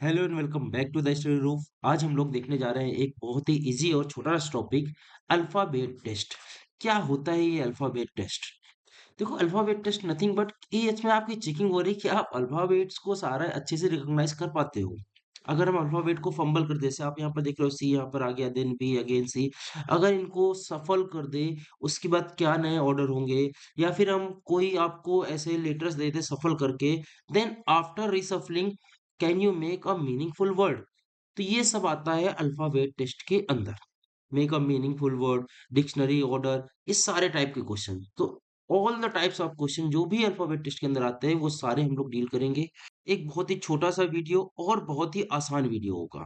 Hello and welcome back to the study roof. आज हम लोग देखने जा रहे हैं एक बहुत ही इजी और छोटा सा टॉपिक, अल्फाबेट टेस्ट। क्या होता है ये अल्फाबेट टेस्ट? देखो, अल्फाबेट टेस्ट नथिंग बट ये इसमें आपकी चेकिंग हो रही है कि आप अल्फाबेट्स को सारा अच्छे से रिकॉग्नाइज कर पाते हो। अगर हम अल्फाबेट को फंबल कर दे, जैसे आप यहाँ पर देख रहे हो, सी यहाँ पर आ गया, देन बी, अगेन सी। अगर इनको सफल कर दे, उसके बाद क्या नए ऑर्डर होंगे? या फिर हम कोई आपको ऐसे लेटर्स दे दे सफल करके, then after reshuffling can you make a meaningful word? तो ये सब आता है अल्फाबेट टेस्ट के अंदर। Make a meaningful word, dictionary order, इस सारे टाइप के क्वेश्चन। तो all the types of question जो भी अल्फाबेट टेस्ट के अंदर आते हैं वो सारे हम लोग डील करेंगे। एक बहुत ही छोटा सा वीडियो और बहुत ही आसान वीडियो होगा।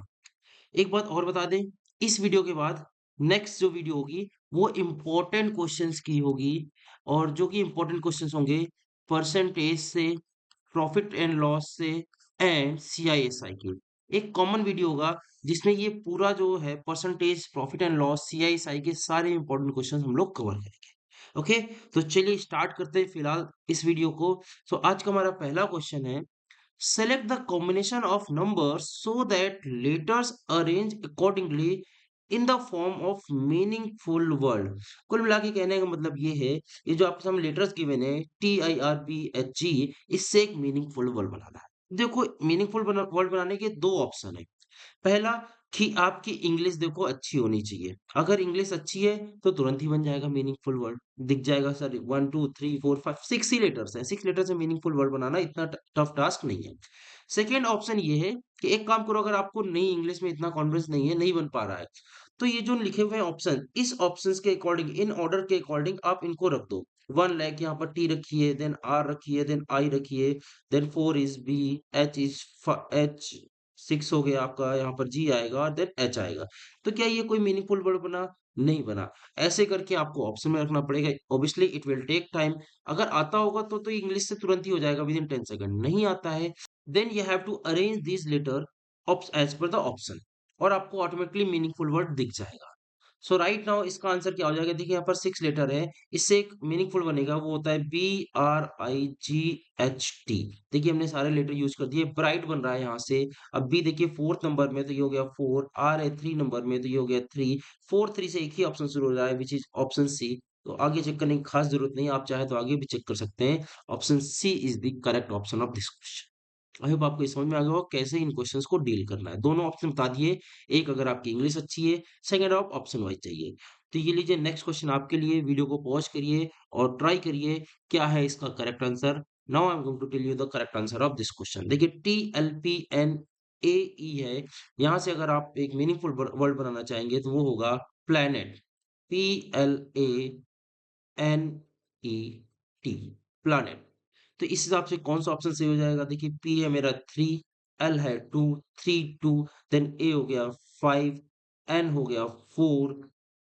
एक बात और बता दें, इस वीडियो के बाद नेक्स्ट जो वीडियो होगी वो इम्पोर्टेंट क्वेश्चंस की होगी। और जो कि इम्पोर्टेंट क्वेश्चंस होंगे परसेंटेज से, प्रॉफिट एंड लॉस से, एंड सीआईएसआई के। एक कॉमन वीडियो होगा जिसमें ये पूरा जो है percentage, profit and loss, CI SI के सारे इंपॉर्टेंट क्वेश्चंस हम लोग कवर करेंगे। ओके, तो चलिए स्टार्ट करते हैं फिलहाल इस वीडियो को। सो आज का हमारा पहला क्वेश्चन है, select the combination of numbers so that letters arrange accordingly in the form of meaningful word। कुल मिला के कहने का मतलब ये है, ये जो आपके सामने लेटर्स गिवन है TIRBHG, इससे एक मीनिंगफुल वर्ड बनाना है। देखो, मीनिंगफुल वर्ड बनाने के दो ऑप्शन है। पहला कि आपकी इंग्लिश देखो अच्छी होनी चाहिए। अगर इंग्लिश अच्छी है तो तुरंत ही बन जाएगा मीनिंगफुल वर्ड। दिख जाएगा सर, 1 2 3 4 5 6 ही लेटर्स हैं। 6 लेटर से मीनिंगफुल वर्ड बनाना इतना टफ टास्क नहीं है। सेकंड ऑप्शन ये है कि एक काम करो, अगर आपको नहीं इंग्लिश में इतना कॉन्फिडेंस नहीं है, नहीं बन पा रहा है, तो ये जो लिखे हुए हैं ऑप्शन, इस ऑप्शंस के अकॉर्डिंग, इन ऑर्डर के अकॉर्डिंग आप इनको रख दो। 1 लाइक यहाँ पर टी रखिए, देन आर रखिए, देन आई रखिए, then 4 is B, H is H, 6 हो गया आपका, यहाँ पर जी आएगा और देन एच आएगा। तो क्या ये कोई मीनिंगफुल वर्ड बना? नहीं बना। ऐसे करके आपको ऑप्शन में रखना पड़ेगा। Obviously it will take time. अगर आता होगा तो इंग्लिश से तुरंत ही हो जाएगा विद इन 10 सेकंड। नहीं आता है, then you have to arrange this letter as per the option, और आपको ऑटोमेटिकली मीनिंगफुल वर्ड दिख जाएगा। सो राइट नाउ इसका आंसर क्या हो जाएगा? देखिए यहाँ पर 6 लेटर है, इससे एक मीनिंगफुल बनेगा, वो होता है BRIGHT। देखिए हमने सारे लेटर यूज कर दिए, ब्राइट बन रहा है यहाँ से। अब बी देखिए 4th नंबर में, तो ये हो गया 4। आर है 3 नंबर में, तो ये हो गया 3। 4 3 से एक ही ऑप्शन शुरू हो रहा है, विच इज ऑप्शन सी। तो आगे चेक करने की खास जरूरत नहीं है, आप चाहे तो आगे भी चेक कर सकते हैं। Option C is the correct option of this question. I hope आपको ये समझ में आ गया होगा कैसे इन क्वेश्चंस को डील करना है। दोनों ऑप्शन बता दिए, एक अगर आपकी इंग्लिश अच्छी है, सेकंड आप ऑप्शन वाइज चाहिए। तो ये लीजिए नेक्स्ट क्वेश्चन आपके लिए, वीडियो को पॉज करिए और ट्राई करिए क्या है इसका correct answer. Now I am going to tell you the correct answer of this question. देखिए TLPNAE है, यहाँ से अगर आप एक मीनिंगफुल वर्ड बनाना चाहेंगे तो वो होगा प्लैनेट। PLANET, planet. तो इस हिसाब से कौन सा ऑप्शन सही हो जाएगा? देखिए पी है मेरा 3, एल है 2, 3 2, देन ए हो गया 5, एन हो गया 4,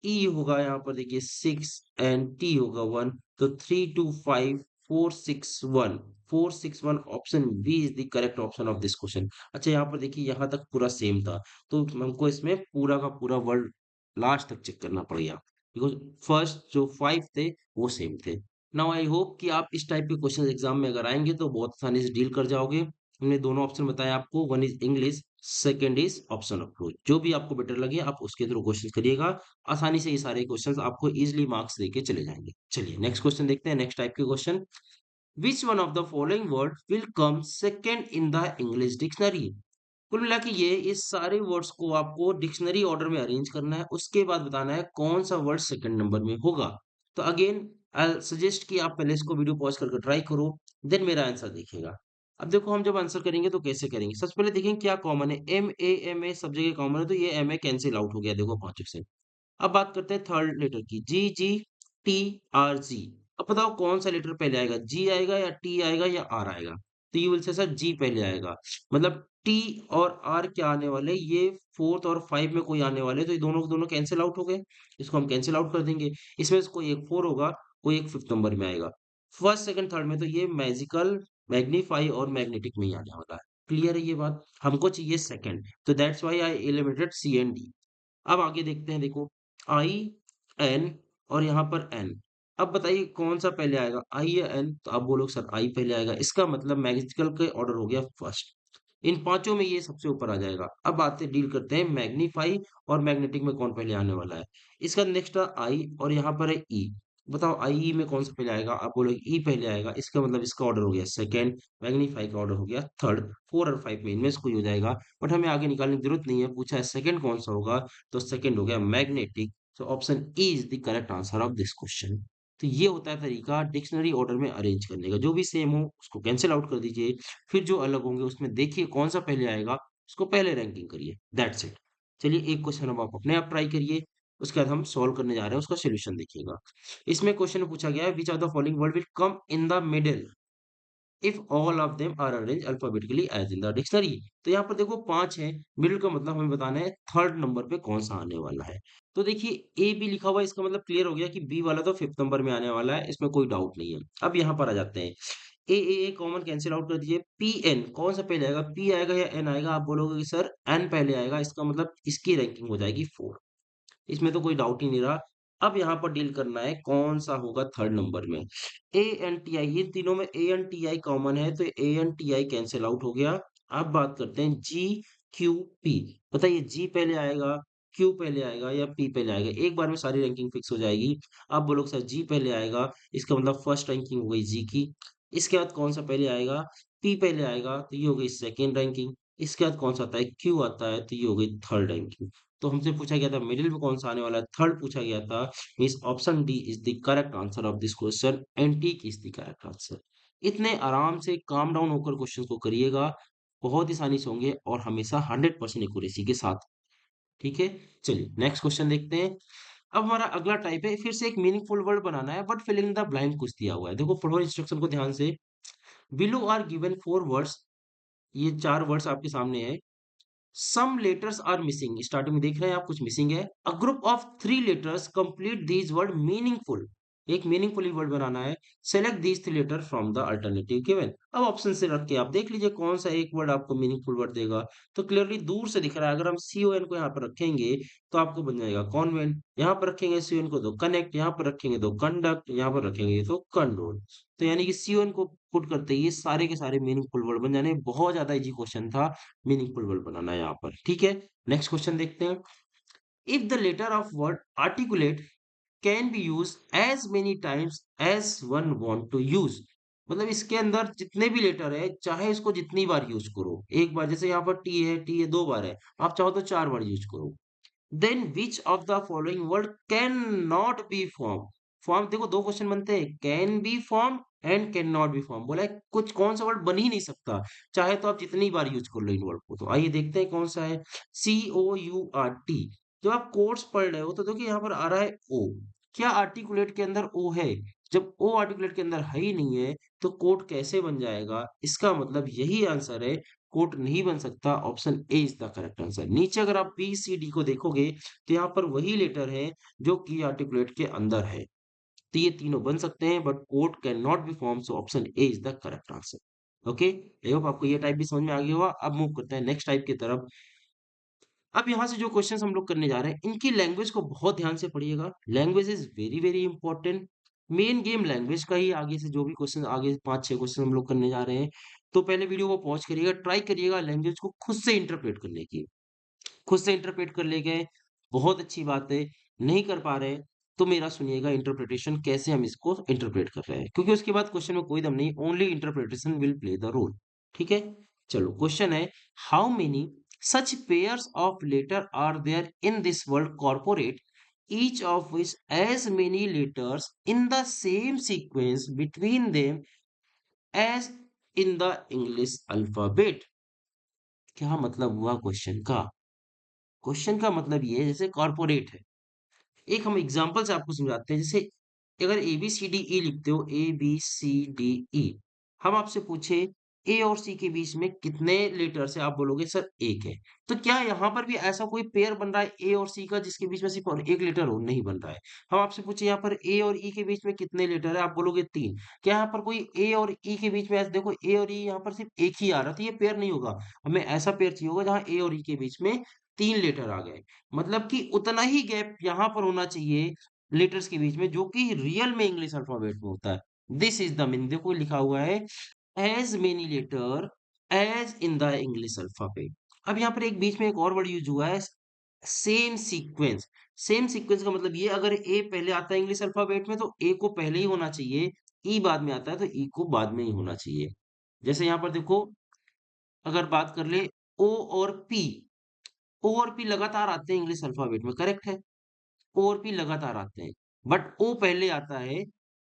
ई होगा यहाँ पर देखिए 6, एंड टी होगा 1। तो 3 2 5 4 6 1, 4 6 1, option B is the correct option of this question. अच्छा, यहाँ पर देखिए यहाँ तक पूरा सेम था, तो हमको इसमें पूरा का पूरा वर्ड लास्ट तक चेक करना पड़ेगा, बिकॉज फर्स्ट जो 5 थे वो सेम थे। नाउ आई होप कि आप इस टाइप के क्वेश्चन एग्जाम में अगर आएंगे तो बहुत आसानी से डील कर जाओगे। हमने दोनों ऑप्शन बताए आपको, one is English, second is option approach. जो भी आपको बेटर लगे आप उसके थ्रू क्वेश्चन करिएगा। आसानी से ये सारे क्वेश्चन आपको इजिली मार्क्स देके चले जाएंगे। चलिए नेक्स्ट क्वेश्चन देखते हैं, नेक्स्ट टाइप के question. Which one of the following word will come second in the English dictionary? कुल मिला के ये इस सारे वर्ड्स को आपको डिक्शनरी ऑर्डर में अरेंज करना है, उसके बाद बताना है कौन सा वर्ड सेकंड नंबर में होगा। तो अगेन आई सजेस्ट कि आप पहले इसको वीडियो पॉज करके ट्राई करो, देन मेरा आंसर देखिएगा। अब देखो हम जब आंसर करेंगे तो कैसे करेंगे, सबसे पहले देखेंगे क्या कॉमन है। M A सब जगह कॉमन है, तो ये MA कैंसिल आउट हो गया, देखो 5 से। अब बात करते हैं थर्ड लेटर की, GGTRG। अब बताओ कौन सा लेटर पहले आएगा, जी आएगा या टी आएगा या आर आएगा? तो यू विल से सर जी पहले आएगा। मतलब टी और आर क्या आने वाले, ये 4th और 5 में कोई आने वाले, तो ये दोनों के दोनों कैंसिल आउट हो गए। इसको हम कैंसिल आउट कर देंगे। इसमें से कोई एक 4 होगा, कोई एक 5th नंबर में आएगा। फर्स्ट सेकंड थर्ड में तो ये मैजिकल, मैग्नीफाई और मैग्नेटिक में ही आने वाला है। क्लियर है ये बात? हमको चाहिए सेकंड, तो that's why I eliminated C and D. अब आगे देखते हैं, देखो आई, एन और यहाँ पर एन। अब बताइए कौन सा पहले आएगा, आई या एन? तो आप बोलोगे सर आई पहले आएगा, इसका मतलब मैजिकल के ऑर्डर हो गया फर्स्ट। इन पांचों में ये सबसे ऊपर आ जाएगा। अब बातें डील करते हैं मैग्नीफाई और मैग्नेटिक में कौन पहले आने वाला है। इसका नेक्स्ट आई और यहाँ पर है ई। बताओ आई ई में कौन सा पहले आएगा? आप बोलोगे ई पहले आएगा, इसका मतलब इसका ऑर्डर हो गया सेकंड, मैग्नीफाई का ऑर्डर हो गया थर्ड, फोर और फाइव में इनमें से कोई हो जाएगा। बट हमें आगे निकालने की जरूरत नहीं है, पूछा है सेकंड कौन सा होगा, तो सेकंड हो गया मैग्नेटिक। तो option E is the correct answer of this question. तो ये होता है तरीका डिक्शनरी ऑर्डर में अरेंज करने का। जो भी सेम हो उसको कैंसिल आउट कर दीजिए, फिर जो अलग होंगे उसमें देखिए कौन सा पहले आएगा, उसको पहले रैंकिंग करिए, दैट्स इट। चलिए एक क्वेश्चन अब आप अपने आप ट्राई करिए, उसके बाद हम सॉल्व करने जा रहे हैं, उसका सोल्यूशन देखिएगा। इसमें क्वेश्चन में पूछा गया है which of the following word will come in the middle if all of them are arrange alphabetically as in the dictionary. तो यहाँ पर देखो पांच है, मिडिल का मतलब हमें बताना है थर्ड नंबर पे कौन सा आने वाला है। तो देखिए ए बी लिखा हुआ है, इसका मतलब क्लियर हो गया कि बी वाला तो फिफ्थ नंबर में आने वाला है, इसमें कोई डाउट नहीं है। अब यहाँ पर आ जाते हैं, ए कॉमन कैंसिल आउट कर दीजिए, पी एन कौन सा पहले आएगा, पी आएगा या एन आएगा? आप बोलोगे कि सर एन पहले आएगा, इसका मतलब इसकी रैंकिंग हो जाएगी फोर, इसमें तो कोई डाउट ही नहीं रहा। अब यहाँ पर डील करना है कौन सा होगा थर्ड नंबर में। ए एन टी आई, ये तीनों में A N T I common है, तो A N T I cancel out हो गया। अब बात करते हैं जी क्यू पी। बताइए जी पहले आएगा, क्यू पहले आएगा या पी पहले आएगा? एक बार में सारी रैंकिंग फिक्स हो जाएगी। आप बोलोगे सर जी पहले आएगा, इसका मतलब फर्स्ट रैंकिंग हो गई जी की। इसके बाद कौन सा पहले आएगा? पी पहले आएगा, तो ये हो गई सेकेंड रैंकिंग। इसके बाद कौन सा आता है? क्यू आता है, तो ये हो गई थर्ड रैंकिंग। तो हमसे पूछा गया था मिडिल में कौन सा आने वाला है, थर्ड पूछा गया था। Means option D is the correct answer of this question and T is the correct answer. इतने आराम से काम डाउन होकर क्वेश्चन को करिएगा, बहुत ही आसानी से होंगे और हमेशा 100% एक्यूरेसी के साथ। ठीक है, चलिए नेक्स्ट क्वेश्चन देखते हैं। अब हमारा अगला टाइप है, फिर से एक मीनिंगफुल वर्ड बनाना है बट फिलिंग द ब्लैंक कुछ दिया हुआ है। देखो पढ़ो इंस्ट्रक्शन को ध्यान से। Below are given four words, ये चार वर्ड्स आपके सामने है। Some letters are missing, starting में देख रहे हैं आप कुछ मिसिंग है। A group of three letters complete these word meaningful, एक मीनिंगफुली वर्ड बनाना है। Select these three letter from the alternative given. अब ऑप्शन से रख के आप देख लीजिए कौन सा एक वर्ड आपको मीनिंगफुल वर्ड देगा। तो क्लियरली दूर से दिख रहा है, अगर हम सी ओ एन को यहाँ पर रखेंगे तो आपको बन जाएगा कॉन्वेंट, यहाँ पर रखेंगे सी ओ एन को तो कनेक्ट, यहाँ पर रखेंगे तो कंडक्ट, यहाँ पर रखेंगे तो कंट्रोल। तो यानी कि सी ओ एन को पुट करते ही ये सारे के सारे मीनिंगफुल वर्ड बन जाने। बहुत ज्यादा इजी क्वेश्चन था, मीनिंगफुल वर्ड बनाना है यहाँ पर। ठीक है, नेक्स्ट क्वेश्चन देखते हैं। If the letter of word articulate can be use as many times as one want to use, मतलब इसके अंदर जितने भी लेटर है चाहे इसको जितनी बार यूज करो, एक बार जैसे यहाँ पर टी है दो बार है, आप चाहो तो चार बार यूज करो। Then which of the following word can not be form. Form देखो दो क्वेश्चन बनते हैं, can be form and can not be form. बोला है कुछ कौन सा वर्ड बन ही नहीं सकता, चाहे तो आप जितनी बार यूज कर लो इन वर्ड को। तो आइए देखते हैं कौन सा है। COURT, जब आप कोर्स पढ़ रहे हो तो देखिए यहाँ पर आ रहा है ओ, क्या आर्टिकुलेट के अंदर ओ है? जब ओ आर्टिकुलेट के अंदर है ही नहीं है तो कोट कैसे बन जाएगा? इसका मतलब यही आंसर है, कोट नहीं बन सकता। Option A is the correct answer. नीचे अगर आप बी सी डी को देखोगे तो यहाँ पर वही लेटर है जो की आर्टिकुलेट के अंदर है। तो ये तीनों बन सकते हैं but coat can not be form, so option A is the correct answer. Okay, I hope आपको ये टाइप भी समझ में आ गया होगा। अब मूव करते हैं नेक्स्ट टाइप की तरफ। अब यहाँ से जो क्वेश्चंस हम लोग करने जा रहे हैं इनकी लैंग्वेज को बहुत ध्यान से पढ़िएगा। Language is very very important. Main game language का ही। आगे से जो भी क्वेश्चन, आगे पांच छह क्वेश्चन हम लोग करने जा रहे हैं, तो पहले वीडियो को पॉज करिएगा, ट्राई करिएगा लैंग्वेज को खुद से इंटरप्रेट करने की। खुद से इंटरप्रेट कर ले गए, बहुत अच्छी बात है। नहीं कर पा रहे तो मेरा सुनिएगा इंटरप्रिटेशन, कैसे हम इसको इंटरप्रेट कर रहे हैं, क्योंकि उसके बाद क्वेश्चन में कोई दम नहीं, only interpretation will play the role. ठीक है, चलो क्वेश्चन है, how many such pairs of letter are there in this word corporate, each of which as many letters in the same sequence between them as in the English alphabet। क्या मतलब हुआ question का? Question का मतलब ये है जैसे corporate है। एक हम एग्जांपल से आपको समझाते हैं। जैसे अगर ए बी सी डी ई लिखते हो, ए बी सी डी ई, हम आपसे पूछे ए और सी के बीच में कितने लेटर्स है, आप बोलोगे सर एक है। तो क्या यहाँ पर भी ऐसा कोई पेयर बन रहा है ए और सी का जिसके बीच में सिर्फ और एक लेटर हो? नहीं बन रहा है। हम आपसे पूछे यहाँ पर ए और ई के बीच में कितने लेटर है, आप बोलोगे तीन। क्या यहाँ पर कोई ए और ई के बीच में ऐसे देखो, ए और ई यहाँ पर सिर्फ एक ही आ रहा था, ये पेयर नहीं होगा। हमें ऐसा पेयर चाहिए होगा जहाँ ए और ई के बीच में तीन लेटर आ गए। मतलब कि उतना ही गैप यहाँ पर होना चाहिए लेटर्स के बीच में जो कि रियल में इंग्लिश अल्फाबेट में होता है। This is the meaning. देखो लिखा हुआ है as many letter as in the English alphabet. अब यहाँ पर एक बीच में एक और वर्ड यूज हुआ है, सेम सीक्वेंस। सेम सीक्वेंस का मतलब ये, अगर ए पहले आता है इंग्लिश अल्फाबेट में तो ए को पहले ही होना चाहिए, ई बाद में आता है तो ई को बाद में ही होना चाहिए। जैसे यहाँ पर देखो, अगर बात कर ले ओ और पी, ओ और पी लगातार आते हैं इंग्लिश अल्फाबेट में, करेक्ट है। ओ और पी लगातार आते हैं, बट ओ पहले आता है,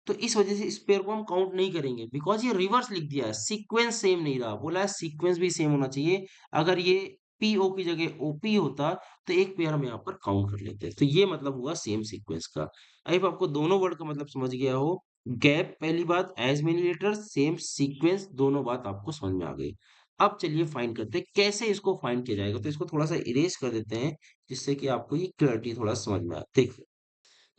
तो इस वजह से इस पेयर को हम काउंट नहीं करेंगे, बिकॉज ये रिवर्स लिख दिया है, सीक्वेंस सेम नहीं रहा, बोला है सीक्वेंस भी सेम होना चाहिए। अगर ये पी ओ की जगह ओपी होता तो एक पेयर हम यहाँ पर काउंट कर लेते, तो ये मतलब हुआ सेम सीक्वेंस का। आई होप आपको दोनों वर्ड का मतलब समझ गया हो। गैप पहली बात, as many letters, same sequence, दोनों बात आपको समझ में आ गई। अब चलिए फाइंड करते हैं कैसे इसको फाइंड किया जाएगा, तो इसको थोड़ा सा इरेज कर देते हैं, जिससे कि आपको ये क्लैरिटी थोड़ा समझ में आए। देखिए,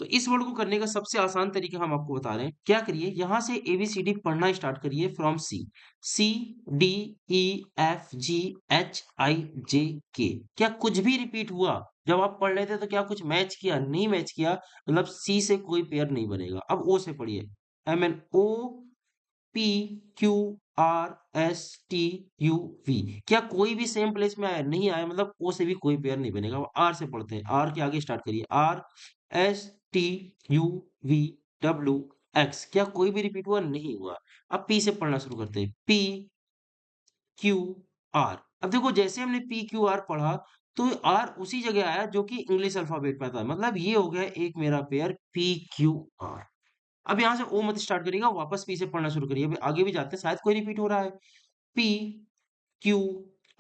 तो इस वर्ड को करने का सबसे आसान तरीका हम आपको बता रहे हैं। क्या करिए, यहाँ से एबीसीडी पढ़ना स्टार्ट करिए from C. C, D, E, F, G, H, I, J, K. क्या कुछ भी रिपीट हुआ? जब आप पढ़ रहे थे तो क्या कुछ मैच किया? नहीं मैच किया, मतलब सी से कोई पेयर नहीं बनेगा। अब ओ से पढ़िए, M N O, P, Q, R, S, T, U, V. क्या कोई भी सेम प्लेस में आया? नहीं आया, मतलब ओ से भी कोई पेयर नहीं बनेगा। आर से पढ़ते हैं, आर के आगे स्टार्ट करिए, R, S, T, U, V, W, X. क्या कोई भी रिपीट हुआ? नहीं हुआ। अब पी से पढ़ना शुरू करते हैं, पी, क्यू, आर। अब देखो, जैसे हमने पी क्यू आर पढ़ा, तो आर उसी जगह आया जो कि इंग्लिश अल्फाबेट में था, मतलब ये हो गया एक मेरा पेयर पी क्यू आर। अब यहाँ से ओ मत स्टार्ट करिएगा, वापस पी से पढ़ना शुरू करिए। अभी आगे भी जाते हैं, शायद कोई रिपीट हो रहा है। P, Q,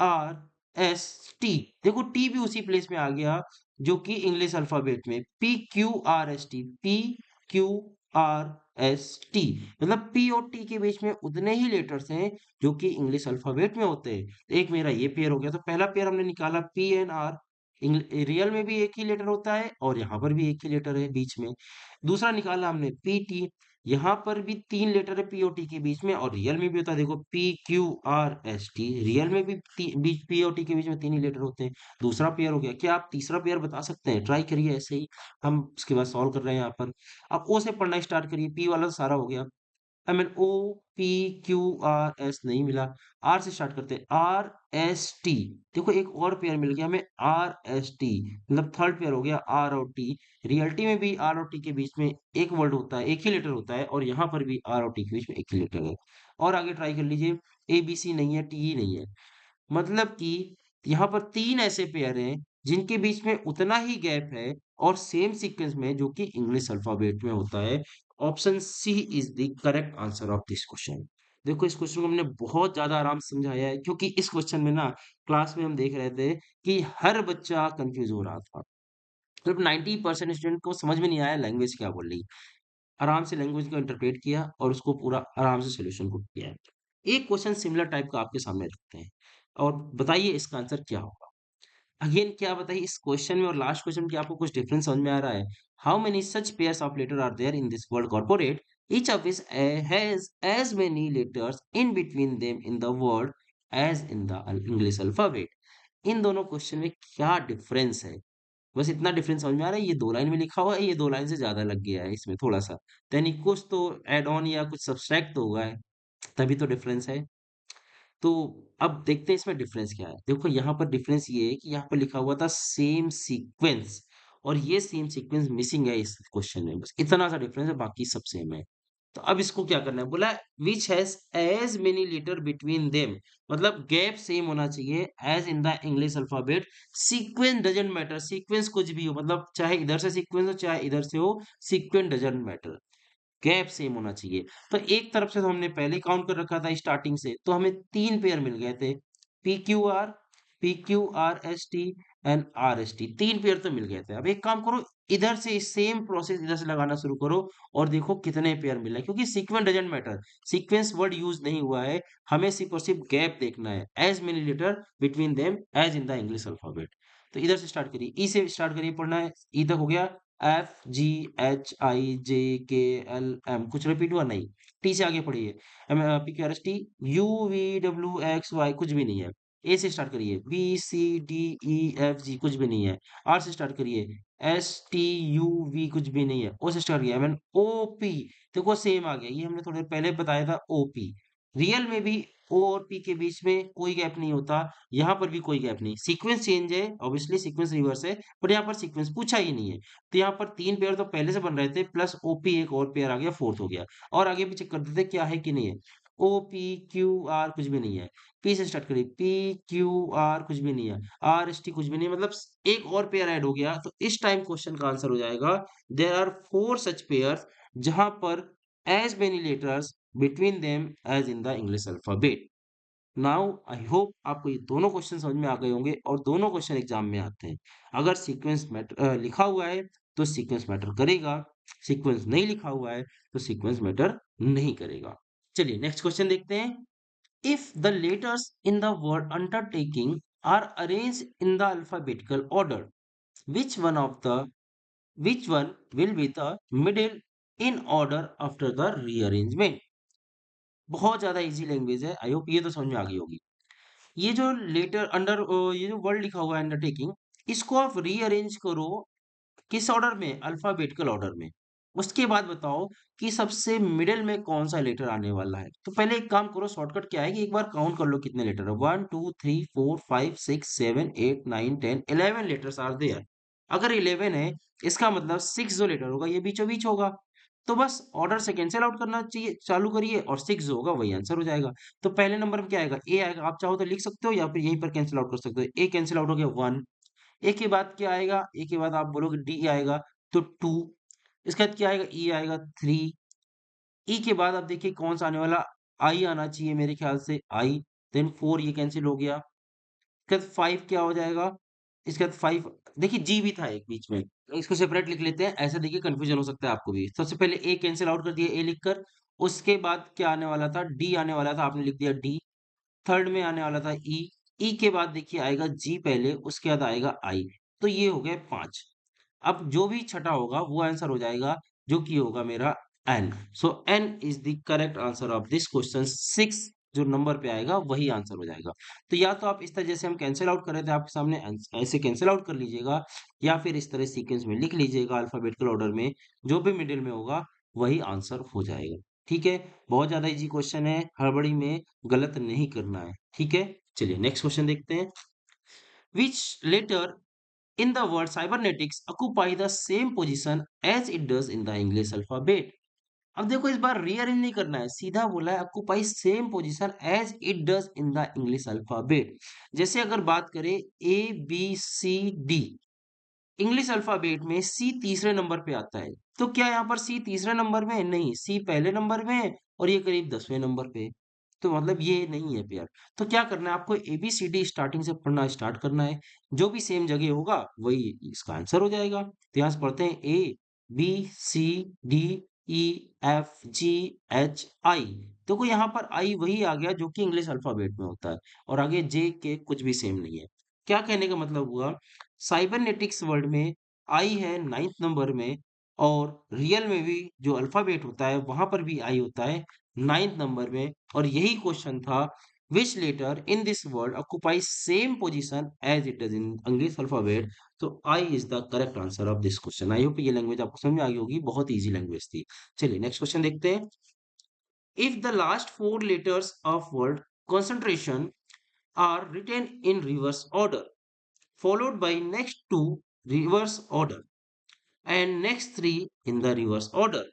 R, S, T. देखो टी भी उसी प्लेस में आ गया जो कि इंग्लिश अल्फाबेट में, P Q R S T, P Q R S T. मतलब पी और टी के बीच में उतने ही लेटर्स हैं जो कि इंग्लिश अल्फाबेट में होते हैं। तो एक मेरा ये पेयर हो गया, तो पहला पेयर हमने निकाला पी एन आर। रियल में भी एक ही लेटर होता है और यहाँ पर भी एक ही लेटर है बीच में। दूसरा निकाला हमने पी टी, यहाँ पर भी 3 लेटर है पीओटी के बीच में, और रियल में भी होता है, देखो P Q R S T, real में भी बीच पीओटी के बीच में 3 ही लेटर होते हैं। दूसरा पेयर हो गया। क्या आप तीसरा पेयर बता सकते हैं? ट्राई करिए ऐसे ही, हम उसके बाद सॉल्व कर रहे हैं यहाँ पर। अब ओ से पढ़ना स्टार्ट करिए, पी वाला तो सारा हो गया। I mean O, P, Q, R, S नहीं मिला। आर से स्टार्ट करते हैं, आर, एस, टी। देखो एक और पेयर मिल गया हमें, आर, एस, टी, मतलब थर्ड पेयर हो गया आर और टी। रियलिटी में भी आर और टी के बीच में एक वर्ड होता है, एक ही लेटर होता है, और यहाँ पर भी आर और टी के बीच में एक ही लेटर है। और आगे ट्राई कर लीजिए, ए बी सी नहीं है, टी ही नहीं है, मतलब कि यहाँ पर 3 ऐसे पेयर हैं जिनके बीच में उतना ही गैप है और सेम सीक्वेंस में, जो कि इंग्लिश अल्फाबेट में होता है। Option C is the correct answer of this question. देखो इस क्वेश्चन को हमने बहुत ज्यादा आराम से समझाया है, क्योंकि इस क्वेश्चन में ना क्लास में हम देख रहे थे कि हर बच्चा कंफ्यूज हो रहा था। मतलब 90% स्टूडेंट को समझ में नहीं आया लैंग्वेज क्या बोल रही। आराम से लैंग्वेज को इंटरप्रेट किया और उसको पूरा आराम से सॉल्यूशन को किया है। एक क्वेश्चन सिमिलर टाइप का आपके सामने रखते हैं, और बताइए इसका आंसर क्या होगा। अगेन क्या बताइए, इस क्वेश्चन में और लास्ट क्वेश्चन में क्या आपको कुछ डिफरेंस समझ में आ रहा है? How many such pairs of letter are there in this word corporate, each of which has as many letters in between them in the word as in the English alphabet. इन दोनों question में क्या difference है? बस इतना difference समझ में आ रहा है, ये 2 लाइन में लिखा हुआ है, ये 2 लाइन से ज़्यादा लग गया है इसमें थोड़ा-सा। यानी कुछ तो ऐड ऑन या कुछ सब्सट्रैक्ट तो हुआ है, तभी तो डिफरेंस है। तो अब देखते हैं इसमें डिफरेंस क्या है। देखो यहाँ पर डिफरेंस ये है कि यहाँ पर लिखा हुआ था सेम सीक्वेंस, और ये सेम सीक्वेंस मिसिंग है इस क्वेश्चन में, बस इतना सा डिफरेंस है, बाकी सब सेम है। तो अब इसको क्या करना है, बोला which has as many letter between them, मतलब गैप सेम होना चाहिए as in the English alphabet. Sequence doesn't matter, sequence कुछ भी हो, मतलब चाहे इधर से सीक्वेंस हो चाहे इधर से हो, sequence doesn't matter, gap same होना चाहिए। तो एक तरफ से तो हमने पहले काउंट कर रखा था स्टार्टिंग से, तो हमें 3 पेयर मिल गए थे, P Q are, P Q R S T and are S T, 3 pair तो मिल गए थे। अब एक काम करो, इधर से सेम प्रोसेस इधर से लगाना शुरू करो और देखो कितने पेयर मिले, क्योंकि sequence doesn't matter, sequence word use नहीं हुआ है, हमें सिर्फ और सिर्फ गैप देखना है, as many letter between them as in the English alphabet. तो इधर से स्टार्ट करिए, ई से स्टार्ट करिए पढ़ना है, ई तक हो गया, F, G, H, I, J, के, एल, एम, कुछ रिपीट हुआ नहीं। टी से आगे पढ़िए, P Q R S T, U, V, W, X, Y, कुछ भी नहीं है। ए से स्टार्ट करिए, B, C, D, E, F, G, कुछ भी नहीं है। आर से स्टार्ट करिए, एस, टी, यू, वी, कुछ भी नहीं है। ओ से स्टार्ट किया, ओ, पी, देखो सेम आ गया, ये हमने थोड़ी देर पहले बताया था, ओ, पी। रियल में भी ओ और पी के बीच में कोई गैप नहीं होता, यहाँ पर भी कोई गैप नहीं। सीक्वेंस चेंज है, ऑब्वियसली सीक्वेंस रिवर्स है, बट यहाँ पर सीक्वेंस पूछा ही नहीं है। तो यहाँ पर 3 पेयर तो पहले से बन रहे थे, प्लस ओपी एक और पेयर आ गया, फोर्थ हो गया। और आगे भी चेक कर देते क्या है कि नहीं है। ओ पी क्यू आर कुछ भी नहीं है। पी से स्टार्ट करिए, पी क्यू आर कुछ भी नहीं है। आर एस टी कुछ भी नहीं है, मतलब एक और पेयर ऐड हो गया। तो इस टाइम क्वेश्चन का आंसर हो जाएगा, देयर आर 4 सच पेयर्स जहां पर as many letters between them as in the English alphabet. Now I hope आपको ये दोनों क्वेश्चन समझ में आ गए होंगे और दोनों क्वेश्चन एग्जाम में आते हैं। अगर सीक्वेंस मैटर लिखा हुआ है तो सीक्वेंस मैटर करेगा, सीक्वेंस नहीं लिखा हुआ है तो सीक्वेंस मैटर नहीं करेगा। चलिए नेक्स्ट क्वेश्चन देखते हैं। If the letters in the word undertaking are arranged in the alphabetical order, which one of the which one will be the middle in order after the rearrangement? बहुत ज्यादा easy language है, आई hope ये तो समझ में आ गई होगी। ये जो लेटर अंडर ये जो वर्ड लिखा हुआ है अंडरटेकिंग, इसको आप रीअरेंज करो किस ऑर्डर में, अल्फाबेटिकल ऑर्डर में। उसके बाद बताओ कि सबसे मिडिल में कौन सा लेटर आने वाला है। तो पहले एक काम करो, शॉर्टकट क्या है कि एक बार काउंट कर लो कितने लेटर है। 1 2 3 4 5 6 7 8 9 10 11 लेटर्स आर देयर। अगर 11 है, इसका मतलब 6 जो लेटर होगा ये बीचों बीच होगा। तो बस ऑर्डर से कैंसिल आउट करना चाहिए, चालू करिए, और 6 जो होगा वही आंसर हो जाएगा। तो पहले नंबर में क्या आएगा, ए आएगा। आप चाहो तो लिख सकते हो या फिर यहीं पर कैंसिल आउट कर सकते हो। ए कैंसिल आउट हो गया 1। ए के बाद क्या आएगा, ए के बाद आप बोलोगे डी आएगा तो 2। इसके बाद क्या आएगा, ई आएगा 3। ई के बाद आप देखिए कौन सा आने वाला, आई आना चाहिए मेरे ख्याल से, आई। देन 4 ये कैंसिल हो गया। इसके बाद 5 क्या हो जाएगा, इसके बाद 5 देखिए जी भी था एक बीच में, इसको सेपरेट लिख लेते हैं, ऐसा देखिए कंफ्यूजन हो सकता है आपको भी। सबसे पहले ए कैंसिल आउट कर दिया ए लिखकर। उसके बाद क्या आने वाला था, डी आने वाला था, आपने लिख दिया डी। थर्ड में आने वाला था ई। ई के बाद देखिए आएगा जी पहले, उसके बाद आएगा आई। तो ये हो गए 5। अब जो भी छठा होगा वो आंसर हो जाएगा, जो कि होगा मेरा N. So N is the correct answer of this question. 6 जो नंबर पे आएगा वही आंसर हो जाएगा। तो या तो आप इस तरह जैसे हम कैंसिल आउट कर रहे थे आपके सामने, ऐसे कैंसिल आउट कर लीजिएगा, या फिर इस तरह सीक्वेंस में लिख लीजिएगा अल्फाबेटिकल ऑर्डर में, जो भी मिडिल में होगा वही आंसर हो जाएगा। ठीक है, बहुत ज्यादा इजी क्वेश्चन है, हड़बड़ी में गलत नहीं करना है। ठीक है, चलिए नेक्स्ट क्वेश्चन देखते हैं। विच letter in the word cybernetics occupy the same position as it does in the English alphabet? अब देखो इस बार रीअरेंज नहीं करना है, सीधा बोला है occupy same position as it does in the English alphabet. जैसे अगर बात करें A B C D, English alphabet में सी तीसरे नंबर पे आता है। तो क्या यहाँ पर सी तीसरे नंबर में है? नहीं, सी पहले नंबर में है और ये करीब 10वें नंबर पे है। तो मतलब ये नहीं है पेयर। तो क्या करना है आपको, ABCD स्टार्टिंग से पढ़ना स्टार्ट करना है। जो भी सेम जगह होगा वही इसका आंसर हो जाएगा। तो यहाँ से पढ़ते हैं ABCDEFGHI। देखो यहाँ पर आई वही आ गया जो कि इंग्लिश अल्फाबेट में होता है, और आगे जे के कुछ भी सेम नहीं है। क्या कहने का मतलब हुआ, साइबरनेटिक्स वर्ड में आई है 9th नंबर में, और रियल में भी जो अल्फाबेट होता है वहां पर भी आई होता है 9th नंबर में। और यही क्वेश्चन था, which letter in this word occupy same position as it is in English alphabet. तो I is the correct answer of this question. I hope ये लैंग्वेज आपको समझ में आ गई होगी, बहुत इजी लैंग्वेज थी। चलिए नेक्स्ट क्वेश्चन देखते हैं। If the last 4 letters of word concentration are written in reverse order, followed by next two reverse order, and next three in the reverse order,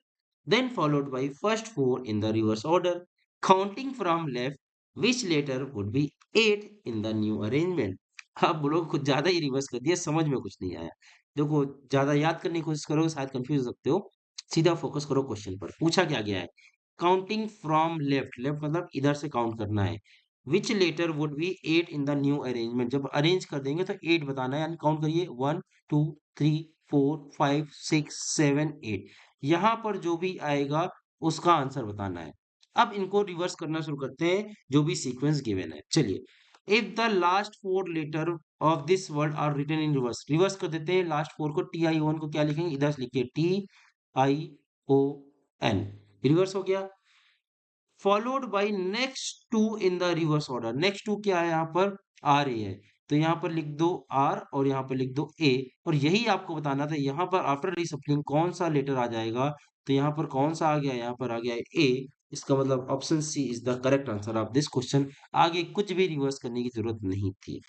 then followed by first four in the reverse order. Counting from left, which letter would be 8 in the new arrangement? आप बोलोगे कुछ ज्यादा ही reverse कर दिया, समझ में कुछ नहीं आया। देखो, ज्यादा याद करने की कोशिश करोगे शायद कंफ्यूज हो सकते हो। सीधा फोकस करो क्वेश्चन पर, पूछा क्या गया है। काउंटिंग फ्रॉम लेफ्ट, लेफ्ट मतलब इधर से काउंट करना है। Which letter would be 8 in the new arrangement, जब अरेंज कर देंगे तो 8 बताना है, यानी काउंट करिए 1 2 3 4 5 6 7 8। यहाँ पर जो भी आएगा उसका आंसर बताना है। अब इनको रिवर्स करना शुरू करते हैं, जो भी सीक्वेंस गिवन है। चलिए, if the last 4 letter of this word are written in reverse, reverse कर देते हैं। लास्ट 4 को TION को क्या लिखेंगे, इधर से लिखिए TION, रिवर्स हो गया। Followed by next two in the reverse order, next two क्या है यहाँ पर, आर ए है। तो यहाँ पर लिख दो आर और यहाँ पर लिख दो ए, और यही आपको बताना था यहाँ पर आफ्टर रिसफलिंग कौन सा लेटर आ जाएगा। तो यहाँ पर कौन सा आ गया, यहाँ पर आ गया ए। इसका मतलब option C is the correct answer of this question. आगे कुछ भी रिवर्स करने की जरूरत नहीं थी।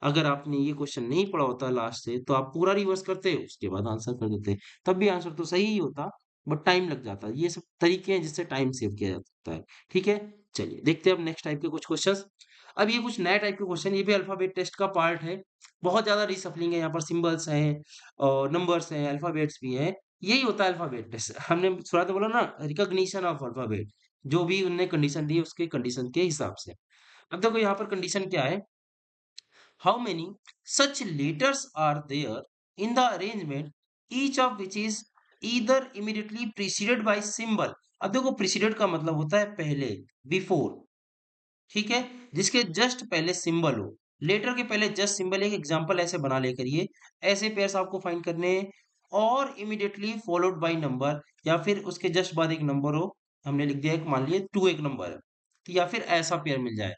अगर आपने ये क्वेश्चन नहीं पढ़ा होता लास्ट से तो आप पूरा रिवर्स करते, उसके बाद आंसर कर देते, तब भी आंसर तो सही ही होता, बट टाइम लग जाता। ये सब तरीके हैं जिससे टाइम सेव किया जा सकता है। ठीक है, चलिए देखते हैं अब नेक्स्ट टाइप के कुछ क्वेश्चंस। अब ये कुछ नए टाइप के क्वेश्चन, ये भी अल्फाबेट टेस्ट का पार्ट है। बहुत ज्यादा रीसफलिंग है, यहाँ पर सिंबल्स हैं और नंबर्स हैं, अल्फाबेट्स भी हैं। यही होता है अल्फाबेट टेस्ट। हमने शुरुआत में बोला ना, रिकॉग्निशन ऑफ अल्फाबेट, जो भी उनने कंडीशन दी उसके कंडीशन के हिसाब से। अब देखो यहाँ पर कंडीशन क्या है, how many such letters are there in the arrangement, each of which is either immediately preceded by symbol। अब देखो preceded का मतलब होता है पहले, before, ठीक है, जिसके जस्ट पहले सिंबल हो। लेटर के पहले जस्ट सिंबल, एक एग्जांपल ऐसे बना ले करिए, ऐसे पेयर्स आपको फाइंड करने हैं। और इमीडिएटली फॉलोड बाय नंबर, या फिर उसके जस्ट बाद एक नंबर हो। हमने लिख दिया एक, मान लिए 2 एक नंबर है, तो या फिर ऐसा पेयर मिल जाए।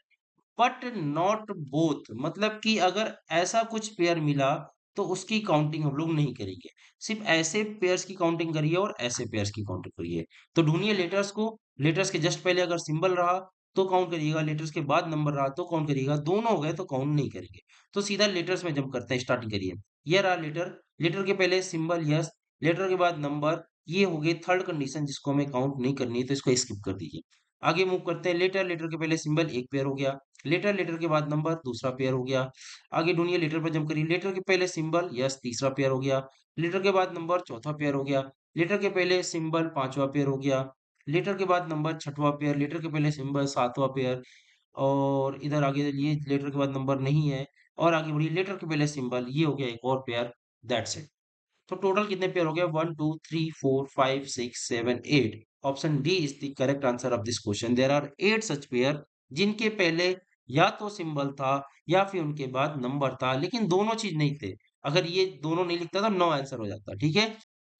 बट नॉट बोथ, मतलब कि अगर ऐसा कुछ पेयर मिला तो उसकी काउंटिंग हम लोग नहीं करेंगे। सिर्फ ऐसे पेयर्स की काउंटिंग करिए और ऐसे पेयर्स की काउंटिंग करिए। तो ढूंढिए लेटर्स को, लेटर्स के जस्ट पहले अगर सिंबल रहा तो काउंट करिएगा, लेटर्स के बाद नंबर रहा तो काउंट करिएगा, दोनों हो गए तो काउंट नहीं करेंगे। तो सीधा लेटर्स में जंप करते हैं, स्टार्टिंग करिए। ये रहा लेटर, लेटर के पहले सिंबल, यस, लेटर के बाद नंबर, ये हो गई थर्ड कंडीशन जिसको हमें काउंट नहीं करनी है, तो इसको स्किप कर दीजिए। आगे मूव करते हैं, लेटर, लेटर के पहले सिंबल एक पेयर हो गया, लेटर, लेटर के बाद नंबर दूसरा पेयर हो गया। आगे ढूंढिए, लेटर पर जंप करिए, लेटर के पहले सिंबल, यस, तीसरा पेयर हो गया, लेटर के बाद नंबर चौथा पेयर हो गया, लेटर के पहले सिंबल पांचवा पेयर हो गया, लेटर के बाद नंबर छठवां पेयर, लेटर के पहले सिंबल सातवां पेयर। और इधर आगे चलिए, लेटर के बाद नंबर नहीं है, और आगे बढ़िए, लेटर के पहले सिंबल, ये हो गया एक और पेयर। That's it. तो टोटल कितने पेयर हो गए, 1 2 3 4 5 6 7 8। Option D is the correct answer of this question. There are 8 such pair जिनके पहले या तो सिंबल था या फिर उनके बाद नंबर था, लेकिन दोनों चीज नहीं थे। अगर ये दोनों नहीं लिखता तो नो आंसर हो जाता, ठीक है।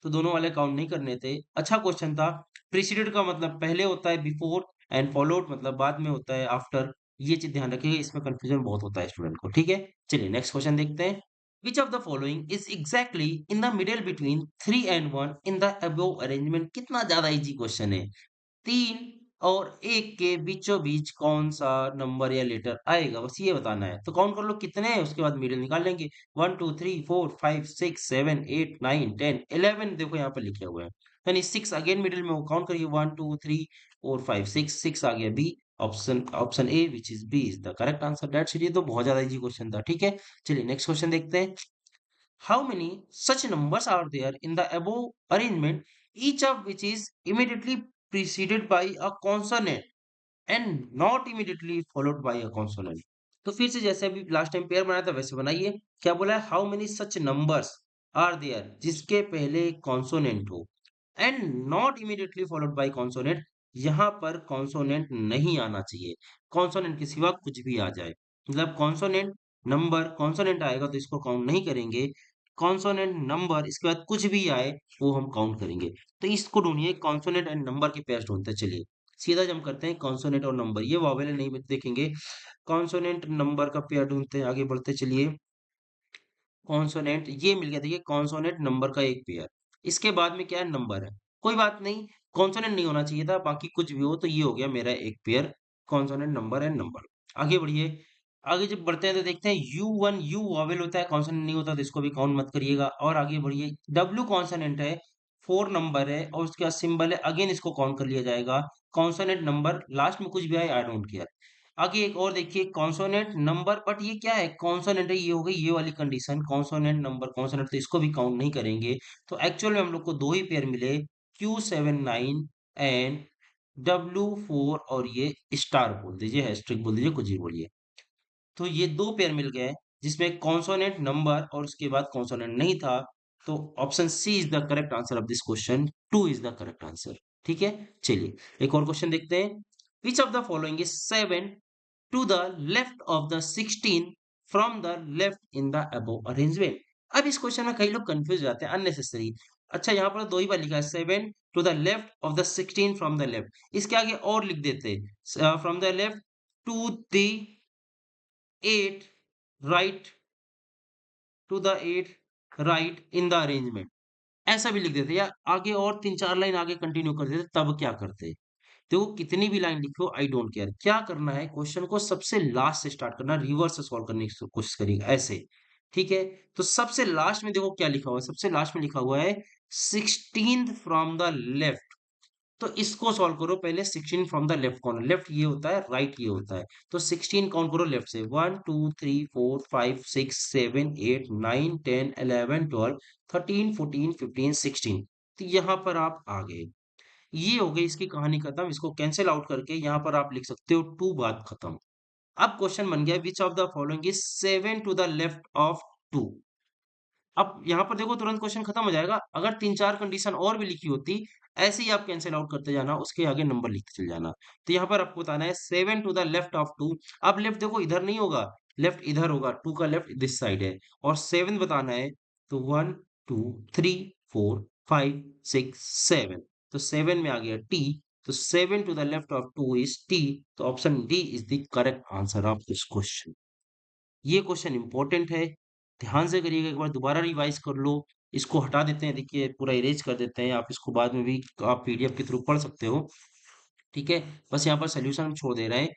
तो दोनों वाले काउंट नहीं करने थे। अच्छा क्वेश्चन था। प्रीसीडेड का मतलब पहले होता है बिफोर, एंड फॉलोड मतलब बाद में होता है आफ्टर। ये चीज ध्यान रखिएगा, इसमें कंफ्यूजन बहुत होता है स्टूडेंट को, ठीक है। चलिए नेक्स्ट क्वेश्चन देखते हैं। Which of the following is exactly in the middle between 3 and 1 in the above arrangement? कितना ज्यादा इजी क्वेश्चन है। 3 और 1 के बीचों बीच कौन सा नंबर या लेटर आएगा, बस ये बताना है। तो काउंट कर लो कितने हैं, उसके बाद मिडिल निकाल लेंगे। 1 2 3 4 5 6 7 8 9 10 11, देखो यहाँ पर लिखे हुए हैं, यानी 6 अगेन मिडिल में, वो काउंट करिए। 1 2 3 4 5 6, 6 आ गया B. Option option A which is B is the correct answer. That's it. ये तो बहुत ज्यादा इजी क्वेश्चन था, ठीक है। चलिए नेक्स्ट क्वेश्चन देखते हैं। How many such numbers are there in the above arrangement, each of which is immediately preceded by a consonant and not immediately followed by a consonant? तो फिर से जैसे अभी लास्ट टाइम पेयर बनाया था वैसे बनाइए। क्या बोला है, how many such numbers are there, जिसके पहले कॉन्सोनेंट हो, and not immediately followed by consonant. यहाँ पर कॉन्सोनेंट नहीं आना चाहिए, कॉन्सोनेंट के सिवा कुछ भी आ जाए, मतलब कॉन्सोनेंट नंबर, कॉन्सोनेंट आएगा तो इसको काउंट नहीं करेंगे, कॉन्सोनेंट नंबर इसके बाद कुछ भी आए वो हम काउंट करेंगे। तो इसको ढूंढिए, कॉन्सोनेंट एंड नंबर के पेयर ढूंढते हैं। चलिए सीधा जम करते हैं, कॉन्सोनेंट और नंबर, ये वॉवेल नहीं देखेंगे, कॉन्सोनेंट नंबर का पेयर ढूंढते हैं। आगे बढ़ते चलिए, कॉन्सोनेंट ये मिल गया, देखिए कॉन्सोनेंट नंबर का एक पेयर, इसके बाद में क्या है, नंबर है। कोई बात नहीं, कॉन्सोनेंट नहीं होना चाहिए था, बाकी कुछ भी हो, तो ये हो गया मेरा एक pair, consonant number and number. आगे बढ़िए, आगे जब बढ़ते हैं तो देखते हैं U1, यू वॉवेल होता है, कॉन्सोनेंट नहीं होता तो इसको भी काउंट मत करिएगा। और आगे बढ़िए, W कॉन्सोनेंट है, 4 नंबर है और उसके बाद सिंबल है, अगेन इसको काउंट कर लिया जाएगा। कॉन्सोनेंट नंबर लास्ट में कुछ भी आए, आई डोंट केयर। आगे एक और देखिए, कॉन्सोनेंट नंबर, बट ये क्या है, कॉन्सोनेंट है, ये हो गई ये वाली कंडीशन, कॉन्सोनेंट नंबर कॉन्सोनेंट, तो इसको भी काउंट नहीं करेंगे। तो एक्चुअल में हम लोग को दो ही पेयर मिले, Q79 एंड W4, और ये स्टार बोल दीजिए, हैस्ट्रिक बोल दीजिए, कुछ भी बोलिए। तो ये दो पेयर मिल गए जिसमें कॉन्सोनेंट नंबर और उसके बाद कॉन्सोनेंट नहीं था। तो option C is the correct answer of this question, 2 is the correct answer, ठीक है। चलिए एक और क्वेश्चन देखते हैं। Which of the following is 7 to the left of the 16 from the left in the above arrangement? अब इस question में कई लोग कंफ्यूज जाते हैं अननेसेसरी। अच्छा यहाँ पर दो ही बार लिखा है, 7 to the left of the 16 from the left, इसके आगे और लिख देते, from the left to the 8 right, to the 8 right in the arrangement, ऐसा भी लिख देते, या आगे और तीन चार लाइन आगे कंटिन्यू कर देते, तब क्या करते। देखो कितनी भी लाइन लिखो आई डोंट केयर, क्या करना है क्वेश्चन को सबसे लास्ट से स्टार्ट करना, रिवर्स से सॉल्व करने की कोशिश करिएगा ऐसे। ठीक है, तो सबसे लास्ट में देखो क्या लिखा हुआ है, सबसे लास्ट में लिखा हुआ है 16th फ्रॉम द लेफ्ट। तो इसको सॉल्व करो पहले, 16 from the left corner, left ये होता है, राइट ये होता है। तो 16 काउंट करो लेफ्ट से, 1 2 3 4 5 6 7 8 9 10 11 12 13 14 15 16। तो यहाँ पर आप आ गए, ये हो गई इसकी कहानी खत्म। इसको कैंसिल आउट करके यहाँ पर आप लिख सकते हो 2, बात खत्म। अब क्वेश्चन बन गया, which of the following is 7 to the left of 2। अब यहाँ पर देखो तुरंत क्वेश्चन खत्म हो जाएगा। अगर 3-4 कंडीशन और भी लिखी होती, ऐसे ही आप कैंसिल आउट करते जाना, उसके आगे नंबर लिखते चले जाना। तो यहाँ पर आपको बताना है 7 टू द लेफ्ट ऑफ 2। अब लेफ्ट देखो इधर नहीं होगा, लेफ्ट इधर होगा, 2 का लेफ्ट दिस साइड है, और 7 बताना है। तो 1 2 3 4 5 6 7। तो 7 में आ गया टी। तो 7 to the left of 2 is T. तो option D is the correct answer of this question. ये क्वेश्चन इंपॉर्टेंट है, ध्यान से करिएगा, एक बार दोबारा रिवाइज कर लो। इसको हटा देते हैं, देखिए पूरा इरेज कर देते हैं, आप इसको बाद में भी आप पीडीएफ के थ्रू पढ़ सकते हो। ठीक है, बस यहाँ पर सोल्यूशन हम छोड़ दे रहे हैं।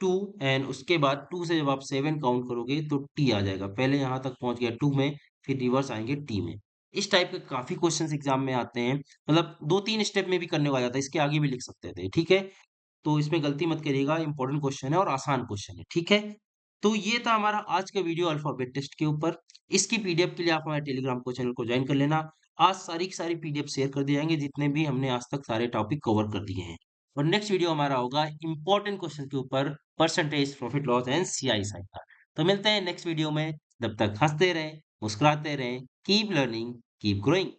2 एंड उसके बाद 2 से जब आप 7 काउंट करोगे तो टी आ जाएगा, पहले यहाँ तक पहुंच गया 2 में, फिर रिवर्स आएंगे टी में। इस टाइप के काफी क्वेश्चंस एग्जाम में आते हैं, मतलब 2-3 स्टेप में भी करने को आ जाता है, इसके आगे भी लिख सकते थे। ठीक है, तो इसमें गलती मत करिएगा, इंपॉर्टेंट क्वेश्चन है और आसान क्वेश्चन है। ठीक है, तो ये था हमारा आज का वीडियो अल्फाबेट टेस्ट के ऊपर। इसकी पीडीएफ के लिए आप हमारे टेलीग्राम को चैनल को ज्वाइन कर लेना। आज सारी की सारी पीडीएफ शेयर कर दिए जाएंगे, जितने भी हमने आज तक सारे टॉपिक कवर कर दिए हैं। और नेक्स्ट वीडियो हमारा होगा इंपॉर्टेंट क्वेश्चन के ऊपर, percentage, profit loss and CI sign का। तो मिलते हैं नेक्स्ट वीडियो में, तब तक हंसते रहें, मुस्कुराते रहें, कीप लर्निंग, कीप ग्रोइंग।